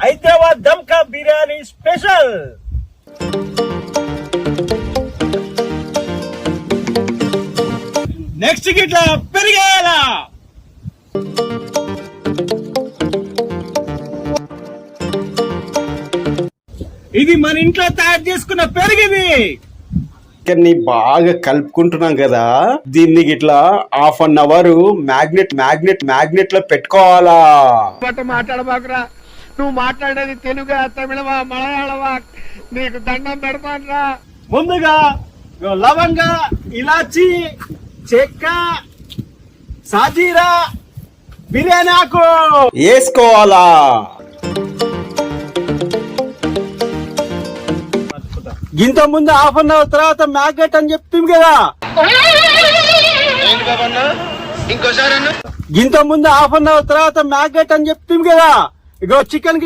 Hyderabad దమ్కా biryani special. Next గిట్లా పెరిగేయాలా. ఇది మన ఇంట్లో తయారు చేసుకున్న పెరిగింది. ని బాగా కలుపుకుంటున్నాం కదా, దీన్ని ఇట్లా హాఫ్ అన్ అవర్ మ్యాగ్నెట్ లో పెట్టుకోవాలా. మాట్లాడబాకురా, నువ్వు మాట్లాడేది తెలుగా తమిళమా మలయాళమా, నీకు దండం పెడతానరా. ముందుగా లవంగ, ఇలాచి, చెక్క, సాజీరా, బిర్యానీ ఆకు వేసుకోవాలా. ఇంత ముందు హాఫ్ అన్ అవర్ తర్వాత మ్యాగ్నెట్ అని చెప్తుంది కదా. ఇంత ముందు హాఫ్ అన్ అవర్ తర్వాత మ్యాగ్నెట్ అని చెప్తుంది కదా. ఇగో చికెన్